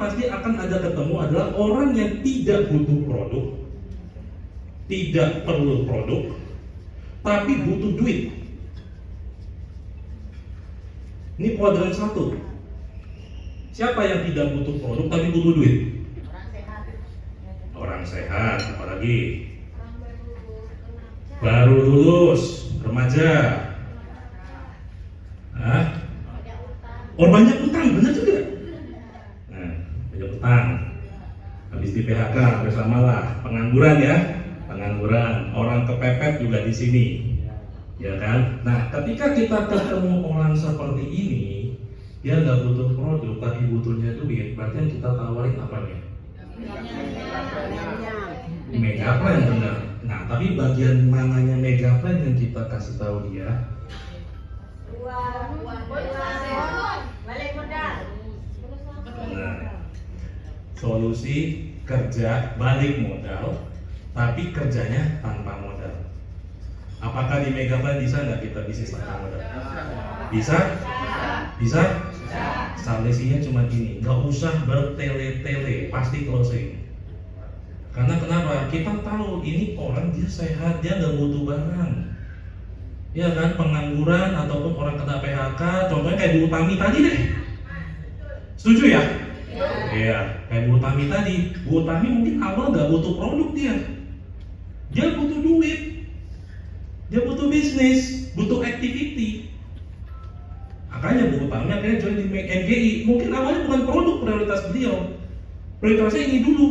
pasti akan ada ketemu adalah orang yang tidak butuh produk, tidak perlu produk, tapi butuh duit. Ini kuadran 1. Siapa yang tidak butuh produk tapi butuh duit? Orang sehat, apalagi baru lulus, remaja. Oh, banyak utang, benar juga. Nah, banyak utang. Habis di PHK bersamalah, pengangguran ya, pengangguran. Orang kepepet juga di sini, ya kan? Nah, ketika kita ketemu orang seperti ini, dia nggak butuh produk, tapi butuhnya duit. Berarti yang kita tawarin apa nih? Megaplan, benar. Nah, tapi bagian mananya Megaplan yang kita kasih tahu dia? Balik modal. Nah, solusi kerja balik modal, tapi kerjanya tanpa modal. Apakah di Megaplan bisa nggak kita bisnis tanpa modal? Bisa? Bisa? Solusinya cuma gini, nggak usah bertele-tele, pasti closing. Karena kenapa? Kita tahu ini orang dia sehat, dia nggak butuh barang. Ya kan, pengangguran ataupun orang kena PHK, contohnya kayak Bu Tami tadi deh. Setuju ya? Iya, kayak Bu Tami tadi. Bu Tami mungkin awal nggak butuh produk dia butuh duit, dia butuh bisnis, butuh activity. Makanya Bu Tami akhirnya join di MGI. Mungkin awalnya bukan produk prioritas beliau, prioritasnya ini dulu.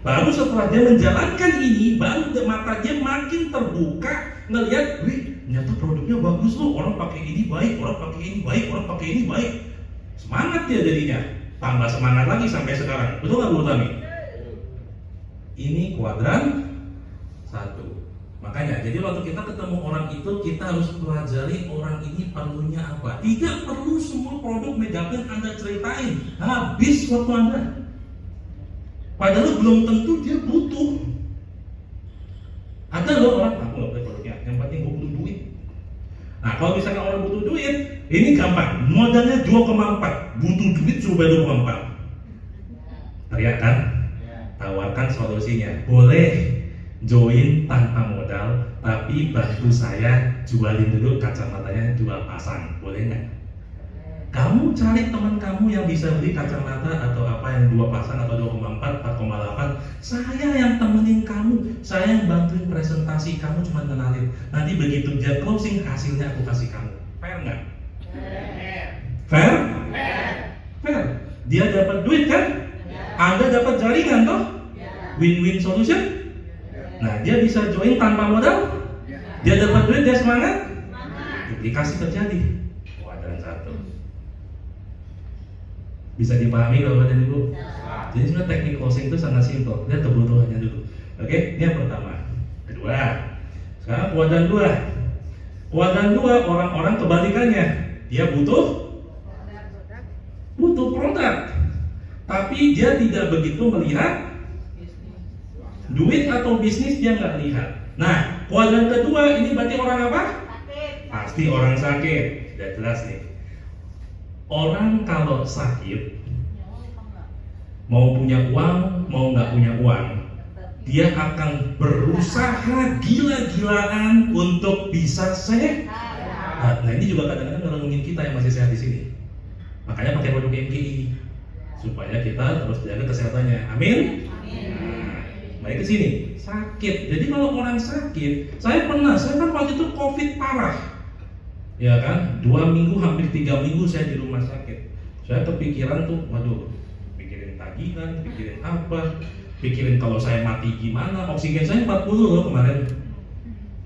Baru setelah dia menjalankan ini, baru mata dia makin terbuka, ngelihat, wih, ternyata produknya bagus loh, orang pakai ini baik, orang pakai ini baik, orang pakai ini baik. Semangat dia jadinya, tambah semangat lagi sampai sekarang. Betul nggak Bu Tami? Ini kuadran 1. Makanya, jadi waktu kita ketemu orang itu, kita harus pelajari orang ini perlunya apa. Tidak perlu semua produk Megaplan Anda ceritain, habis waktu Anda. Padahal belum tentu dia butuh. Ada loh orang, aku nggak boleh produknya, yang penting gue butuh duit. Nah, kalau misalnya orang butuh duit, ini gampang, modalnya 2,4, butuh duit coba 2,4. Teriak kan? Tawarkan solusinya. Boleh join tanpa modal, tapi bantu saya jualin dulu kacamatanya 2 pasang, boleh nggak? Kamu cari teman kamu yang bisa beli kacamata atau apa yang 2 pasang atau 2,4, 4,8. Saya yang temenin kamu, saya yang bantuin presentasi, kamu cuma kenalin. Nanti begitu dia closing, hasilnya aku kasih kamu. Fair nggak? Fair? Fair. Dia dapat duit kan? Anda dapat jaringan toh? Win-win solution. Nah, dia bisa join tanpa modal. Dia dapat duit, dia semangat. Implikasi terjadi. Kuadran 1. Bisa dipahami Bapak dan Ibu? Jadi sebenarnya teknik closing itu sangat simpel. Lihat kebutuhannya dulu. Oke, ini yang pertama. Kedua, sekarang kuadran 2. Kuadran 2 orang-orang kebalikannya. Dia butuh produk, tapi dia tidak begitu melihat duit atau bisnis, dia nggak lihat. Nah, kuadran kedua ini berarti orang apa? Pasti orang sakit. Sudah jelas nih. Orang kalau sakit, mau punya uang, mau nggak punya uang, dia akan berusaha gila-gilaan untuk bisa sehat. Nah, ini juga kadang-kadang ngelengin kita yang masih sehat di sini. Makanya pakai produk MGI supaya kita terus jaga kesehatannya. Amin. Baik ke sini, sakit. Jadi kalau orang sakit, saya kan waktu itu COVID parah. Ya kan, 2 minggu hampir 3 minggu saya di rumah sakit. Saya kepikiran tuh, waduh, pikirin tagihan, pikirin apa, pikirin kalau saya mati gimana. Oksigen saya 40 loh kemarin.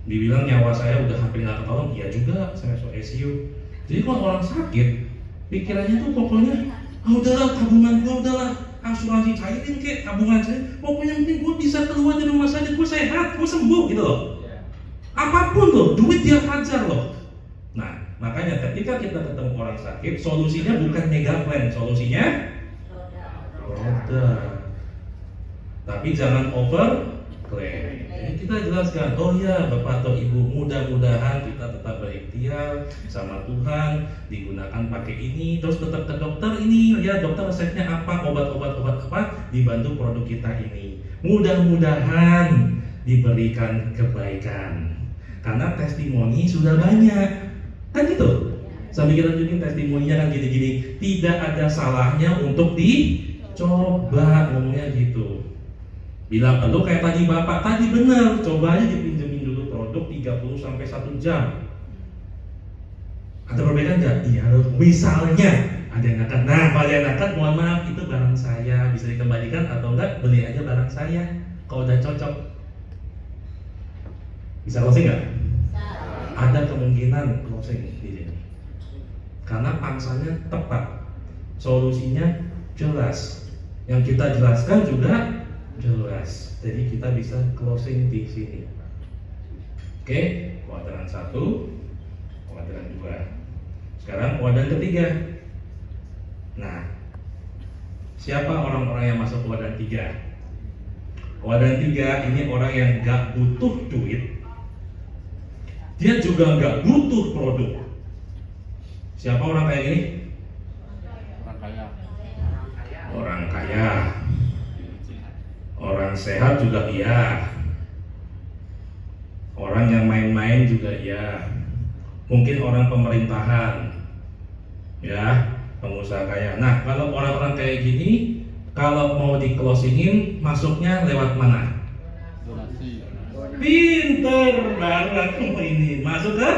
Dibilang nyawa saya udah hampir nggak ketolong, iya juga, saya masuk ICU. Jadi kalau orang sakit, pikirannya tuh pokoknya, udahlah tabungan gua, udahlah asuransi cairin kek, tabungan saya, pokoknya penting gua bisa keluar dari rumah sakit, gua sehat, gua sembuh gitu loh. Apapun loh, duit dia hajar loh. Nah, makanya ketika kita ketemu orang sakit, solusinya bukan Megaplan, solusinya produk. Tapi jangan over klaim. Jadi kita jelaskan, oh ya Bapak atau Ibu, mudah-mudahan kita tetap berikhtiar sama Tuhan, digunakan pakai ini, terus tetap ke dokter ini, ya dokter resepnya apa, obat dibantu produk kita ini. Mudah-mudahan diberikan kebaikan. Karena testimoni sudah banyak. Kan gitu? Sambil kita tunjukin testimoninya kan gini-gini. Tidak ada salahnya untuk dicoba, ngomongnya gitu. Bila perlu kayak tadi Bapak tadi benar, coba aja dipinjemin dulu produk 30 sampai 1 jam. Ada perbedaan nggak? Iya, misalnya ada yang angkat. Nah, kalau yang angkat, mohon maaf itu barang saya, bisa dikembalikan atau enggak, beli aja barang saya. Kalau udah cocok, bisa closing nggak? Ada kemungkinan closing di sini. Karena pangsanya tepat, solusinya jelas, yang kita jelaskan juga jelas, jadi kita bisa closing di sini. Oke, kuadran 1, kuadran 2. Sekarang kuadran ketiga. Nah, siapa orang-orang yang masuk kuadran 3? Kuadran 3 ini orang yang gak butuh duit, dia juga gak butuh produk. Siapa orang kayak gini? Orang kaya. Orang kaya. Orang sehat juga iya. Orang yang main-main juga iya. Mungkin orang pemerintahan, ya, pengusaha kaya. Nah, kalau orang-orang kayak gini, kalau mau di closingin, masuknya lewat mana? Donasi. Pinter banget ini. Masuk ke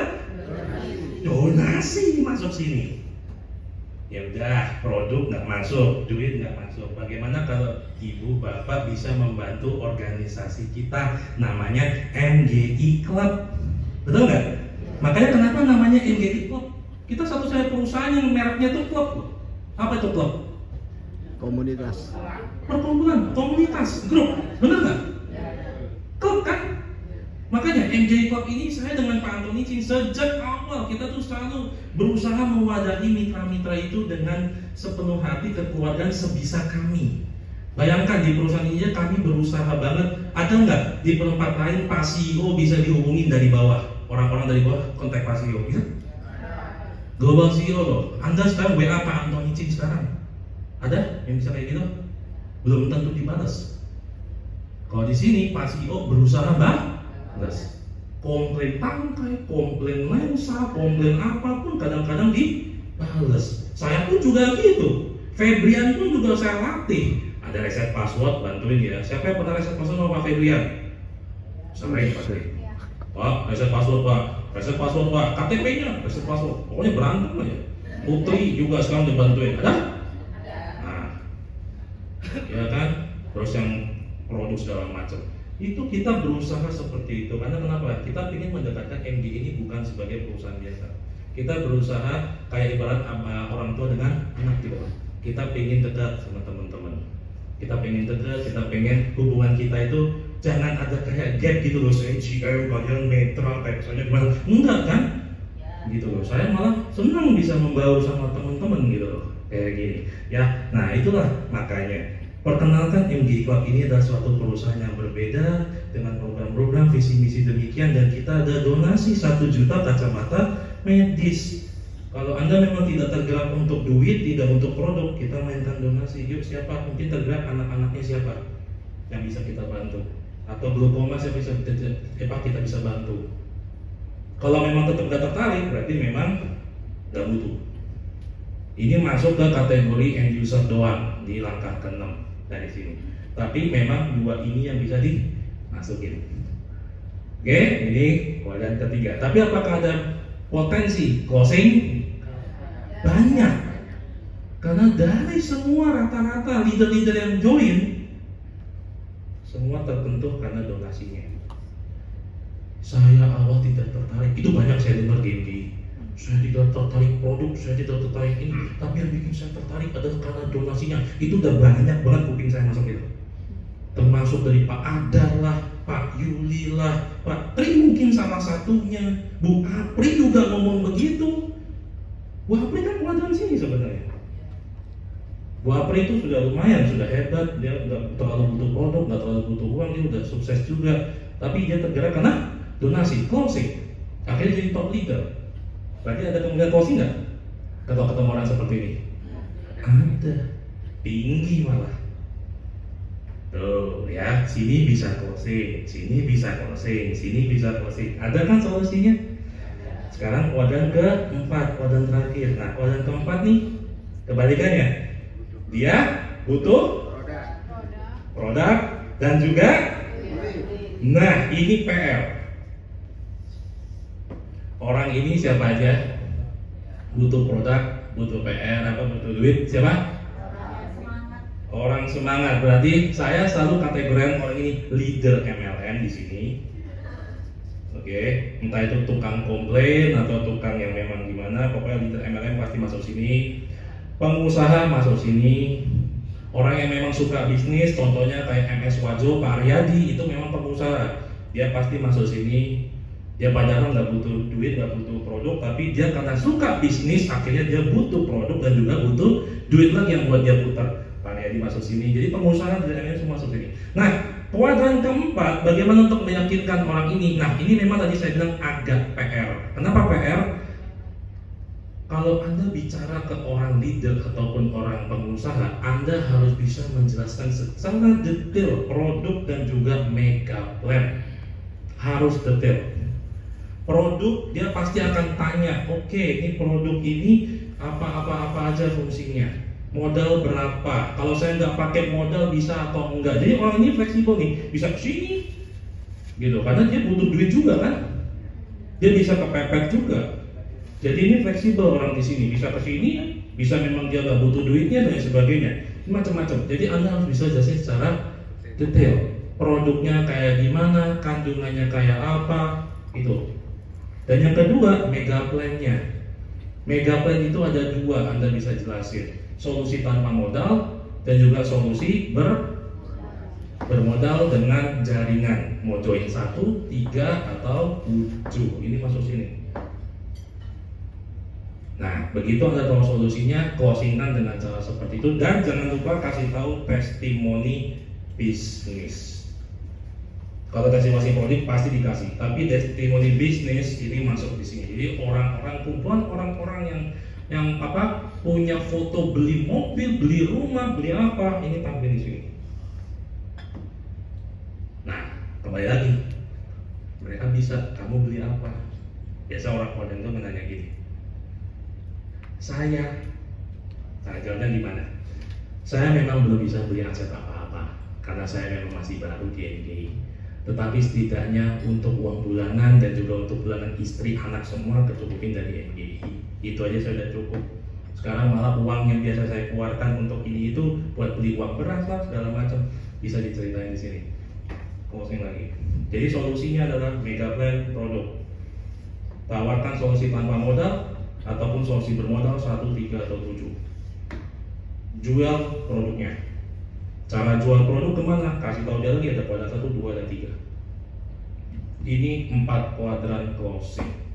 donasi, masuk sini. Ya udah, produk nggak masuk, duit nggak masuk. Bagaimana kalau ibu bapak bisa membantu organisasi kita, namanya MGI Club, betul nggak? Makanya kenapa namanya MGI Club? Kita satu-satunya perusahaan yang mereknya itu klub. Apa itu klub? Komunitas. Perkumpulan, komunitas, grup, bener nggak? Klub kan? Makanya MJ Club ini saya dengan Pak Antoni Chin sejak awal kita tuh selalu berusaha mewadahi mitra-mitra itu dengan sepenuh hati, kekeluargaan sebisa kami. Bayangkan di perusahaan ini kami berusaha banget. Ada nggak di tempat lain Pak CEO bisa dihubungin dari bawah? Orang-orang dari bawah kontak Pak CEO bisa? Global CEO loh. Anda sekarang WA Pak Antoni Chin sekarang. Ada yang bisa kayak gitu? Belum tentu dibalas. Kalau di sini Pak CEO berusaha banget. Komplain tangkai, komplain lensa, komplain apapun kadang-kadang dibales. Saya pun juga gitu. Febrian pun juga saya latih. Ada reset password, bantuin ya. Siapa yang pernah reset password sama Pak Febrian? Sering pasti. Pak, reset password Pak. Reset password Pak. KTP-nya reset password. Pokoknya berantem aja. Putri juga sekarang dibantuin. Ada? Nah, ya kan. Terus yang produk segala macam. Itu kita berusaha seperti itu. Karena kenapa? Kita ingin mendekatkan MG ini bukan sebagai perusahaan biasa. Kita berusaha kayak ibarat orang tua dengan anak gitu. Kita ingin dekat sama teman-teman. Kita pengen dekat, kita pengen hubungan kita itu jangan ada kayak gap gitu loh. Saya GL, kalian netra, kayak misalnya gimana? Enggak kan? Gitu loh. Saya malah senang bisa membaur sama teman-teman gitu loh. Kayak gini. Ya, nah itulah makanya. Perkenalkan MGI Club ini adalah suatu perusahaan yang berbeda dengan program-program visi misi demikian, dan kita ada donasi 1 juta kacamata medis. Kalau Anda memang tidak tergerak untuk duit, tidak untuk produk, kita mainkan donasi. Yuk siapa? Mungkin tergerak anak-anaknya siapa yang bisa kita bantu? Atau glaukoma siapa kita bisa bantu? Kalau memang tetap gak tertarik, berarti memang gak butuh. Ini masuk ke kategori end user doang di langkah ke-6 dari sini. Tapi memang 2 ini yang bisa dimasukin. Oke, ini kuadran ketiga. Tapi apakah ada potensi closing? Banyak. Karena dari semua rata-rata leader-leader yang join, semua tertentu karena donasinya. Saya awal tidak tertarik. Itu banyak saya dengar gini. Saya tidak tertarik produk, saya tidak tertarik ini. Tapi yang bikin saya tertarik adalah karena donasinya. Itu udah banyak banget kuping saya masuk itu. Termasuk dari Pak Adar lah, Pak Yuli lah, Pak Tri mungkin salah satunya. Bu Apri juga ngomong begitu. Bu Apri kan kuadran sini sebenarnya. Bu Apri itu sudah lumayan, sudah hebat. Dia nggak terlalu butuh produk, nggak terlalu butuh uang, dia udah sukses juga. Tapi dia tergerak karena donasi, closing. Akhirnya jadi top leader. Berarti ada kemungkinan closing nggak? Kalau ketemu orang seperti ini? Ada, tinggi malah. Tuh ya, sini bisa closing, sini bisa closing, sini bisa closing. Ada kan solusinya? Sekarang kuadran keempat, kuadran terakhir. Nah, kuadran keempat nih, kebalikannya. Dia butuh produk dan juga, nah ini PR. Orang ini siapa aja? Butuh produk, butuh PR, apa butuh duit? Siapa? Orang semangat. Berarti saya selalu kategorikan orang ini leader MLM di sini. Oke, entah itu tukang komplain atau tukang yang memang gimana, pokoknya leader MLM pasti masuk sini. Pengusaha masuk sini. Orang yang memang suka bisnis, contohnya kayak MS Wajo, Pak Aryadi, itu memang pengusaha. Dia pasti masuk sini. Dia padahal nggak butuh duit, nggak butuh produk, tapi dia karena suka bisnis, akhirnya dia butuh produk dan juga butuh duit lagi yang buat dia putar. Pak Aryadi masuk sini. Jadi pengusaha dan MLM semua masuk sini. Nah, kuadran keempat, bagaimana untuk meyakinkan orang ini? Nah, ini memang tadi saya bilang agak PR. Kenapa PR? Kalau Anda bicara ke orang leader ataupun orang pengusaha, Anda harus bisa menjelaskan secara detail produk dan juga mega plan. Harus detail. Produk dia pasti akan tanya, oke, ini produk ini apa aja fungsinya, modal berapa? Kalau saya nggak pakai modal bisa atau enggak? Jadi orang ini fleksibel nih, bisa kesini, gitu. Karena dia butuh duit juga kan, dia bisa kepepet juga. Jadi ini fleksibel orang di sini, bisa ke sini, bisa memang dia nggak butuh duitnya dan sebagainya, macam-macam. Jadi Anda harus bisa jelasin secara detail. Produknya kayak gimana, kandungannya kayak apa, itu. Dan yang kedua, mega plan-nya. Mega plan itu ada dua, Anda bisa jelasin. Solusi tanpa modal dan juga solusi bermodal dengan jaringan. Mau join 1, 3, atau 7. Ini masuk sini. Nah, begitu Anda tahu solusinya, closingan dengan cara seperti itu, dan jangan lupa kasih tahu testimoni bisnis. Kalau testimoni produk pasti dikasih, tapi testimoni bisnis ini masuk di sini. Jadi orang-orang, kumpulan orang-orang yang punya foto beli mobil, beli rumah, beli apa, ini tampil di sini. Nah, kembali lagi, mereka bisa, kamu beli apa? Biasa orang modern itu menanya gini. Saya jawabnya gimana? Saya memang belum bisa beli aset apa-apa karena saya memang masih baru di NGI. Tetapi setidaknya untuk uang bulanan dan juga untuk bulanan istri, anak semua kecukupin dari NGI. Itu aja saya sudah cukup. Sekarang malah uang yang biasa saya keluarkan untuk ini itu buat beli uang beras lah segala macam, bisa diceritain di sini. Closing lagi. Jadi solusinya adalah mega plan produk. Tawarkan solusi tanpa modal ataupun solusi bermodal 1, 3, atau 7. Jual produknya. Cara jual produk kemana? Kasih tahu dia lagi, ada kuadran 1, 2, dan 3. Ini 4 kuadran closing.